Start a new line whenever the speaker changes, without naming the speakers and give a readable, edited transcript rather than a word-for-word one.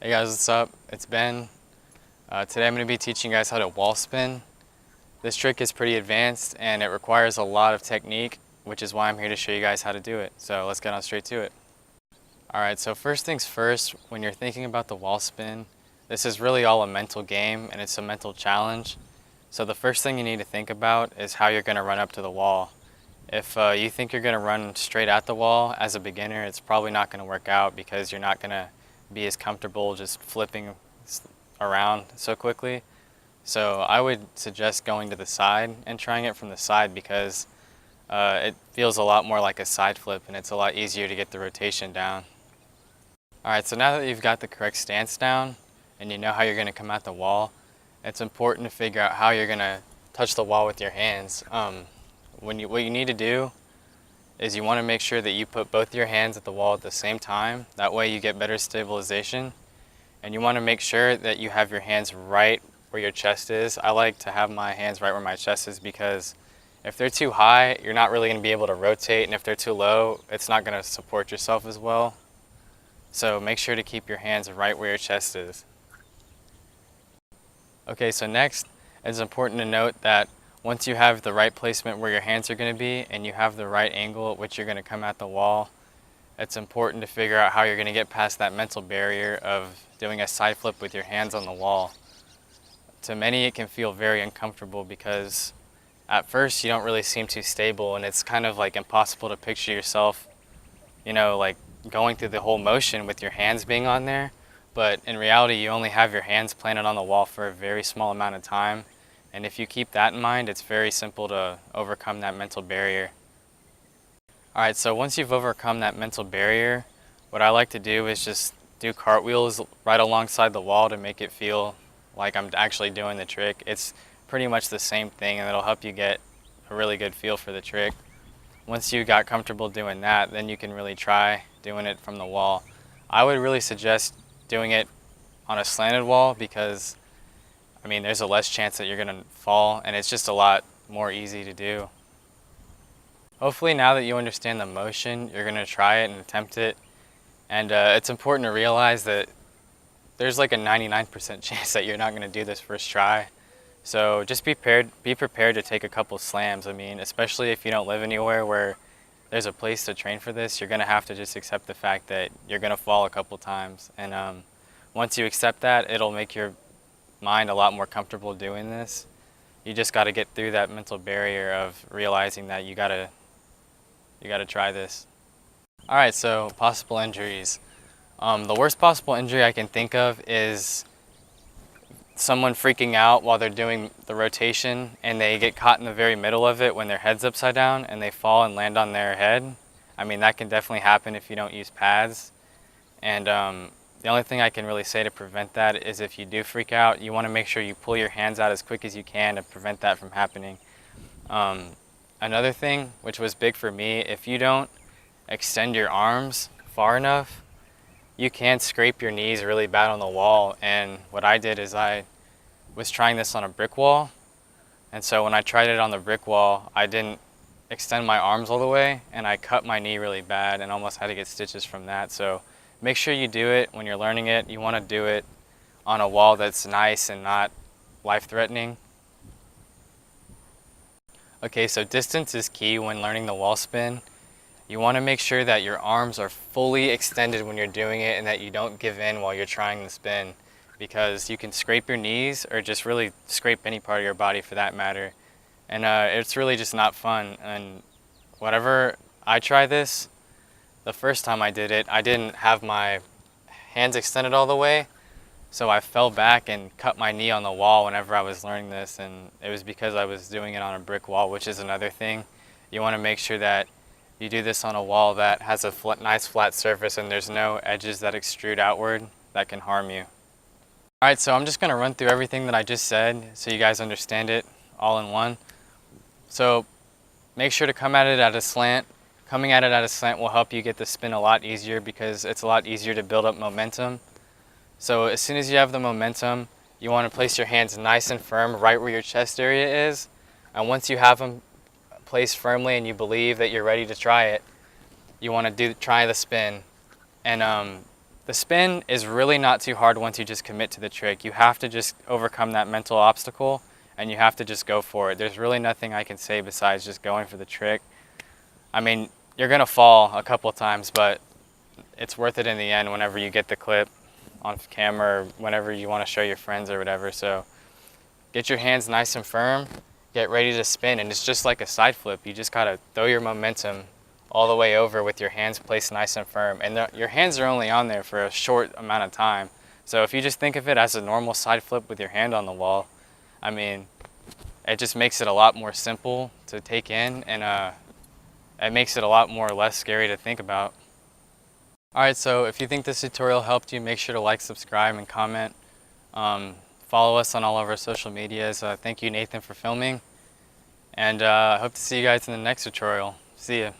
Hey guys, what's up? It's Ben. Today I'm going to be teaching you guys how to wall spin. This trick is pretty advanced and it requires a lot of technique, which is why I'm here to show you guys how to do it. So let's get on straight to it. Alright, so first things first, when you're thinking about the wall spin, this is really all a mental game and it's a mental challenge. So the first thing you need to think about is how you're going to run up to the wall. If you think you're going to run straight at the wall as a beginner, it's probably not going to work out because you're not going to be as comfortable just flipping around so quickly. So I would suggest going to the side and trying it from the side because it feels a lot more like a side flip and it's a lot easier to get the rotation down. Alright, so now that you've got the correct stance down and you know how you're going to come at the wall, it's important to figure out how you're going to touch the wall with your hands. What you need to do is you want to make sure that you put both your hands at the wall at the same time. That way you get better stabilization. And you want to make sure that you have your hands right where your chest is. I like to have my hands right where my chest is because if they're too high, you're not really going to be able to rotate, and if they're too low, it's not going to support yourself as well. So make sure to keep your hands right where your chest is. Okay, so next, it's important to note that once you have the right placement where your hands are going to be and you have the right angle at which you're going to come at the wall, it's important to figure out how you're going to get past that mental barrier of doing a side flip with your hands on the wall. To many, it can feel very uncomfortable because at first you don't really seem too stable and it's kind of like impossible to picture yourself, like going through the whole motion with your hands being on there. But in reality, you only have your hands planted on the wall for a very small amount of time. And if you keep that in mind, it's very simple to overcome that mental barrier. Alright, so once you've overcome that mental barrier, what I like to do is just do cartwheels right alongside the wall to make it feel like I'm actually doing the trick. It's pretty much the same thing and it'll help you get a really good feel for the trick. Once you got comfortable doing that, then you can really try doing it from the wall. I would really suggest doing it on a slanted wall because there's a less chance that you're going to fall and it's just a lot more easy to do. Hopefully now that you understand the motion, you're going to try it and attempt it. And it's important to realize that there's like a 99% chance that you're not going to do this first try. So just be prepared to take a couple slams. Especially if you don't live anywhere where there's a place to train for this, you're going to have to just accept the fact that you're going to fall a couple times. And once you accept that, it'll make your mind a lot more comfortable doing this. You just got to get through that mental barrier of realizing that you got to try this. Alright, so possible injuries. The worst possible injury I can think of is someone freaking out while they're doing the rotation and they get caught in the very middle of it when their head's upside down and they fall and land on their head. That can definitely happen if you don't use pads. And the only thing I can really say to prevent that is if you do freak out, you want to make sure you pull your hands out as quick as you can to prevent that from happening. Another thing, which was big for me, if you don't extend your arms far enough, you can scrape your knees really bad on the wall. And what I did is I was trying this on a brick wall. And so when I tried it on the brick wall, I didn't extend my arms all the way and I cut my knee really bad and almost had to get stitches from that. So make sure you do it when you're learning it. You want to do it on a wall that's nice and not life-threatening. Okay, so distance is key when learning the wall spin. You want to make sure that your arms are fully extended when you're doing it and that you don't give in while you're trying the spin, because you can scrape your knees or just really scrape any part of your body for that matter. And it's really just not fun. And whenever I try this, the first time I did it, I didn't have my hands extended all the way. So I fell back and cut my knee on the wall whenever I was learning this. And it was because I was doing it on a brick wall, which is another thing. You want to make sure that you do this on a wall that has a nice flat surface and there's no edges that extrude outward that can harm you. Alright, so I'm just going to run through everything that I just said so you guys understand it all in one. So make sure to come at it at a slant. Coming at it at a slant will help you get the spin a lot easier because it's a lot easier to build up momentum. So as soon as you have the momentum, you want to place your hands nice and firm right where your chest area is. And once you have them placed firmly and you believe that you're ready to try it, you want to try the spin. And The spin is really not too hard once you just commit to the trick. You have to just overcome that mental obstacle and you have to just go for it. There's really nothing I can say besides just going for the trick. I mean, you're gonna fall a couple times, but it's worth it in the end whenever you get the clip on camera or whenever you want to show your friends or whatever. So get your hands nice and firm, get ready to spin, and it's just like a side flip. You just gotta throw your momentum all the way over with your hands placed nice and firm. And your hands are only on there for a short amount of time. So if you just think of it as a normal side flip with your hand on the wall, I mean, it just makes it a lot more simple to take in, and it makes it a lot more less scary to think about. Alright, so if you think this tutorial helped you, make sure to like, subscribe, and comment. Follow us on all of our social medias. Thank you, Nathan, for filming. And I hope to see you guys in the next tutorial. See ya.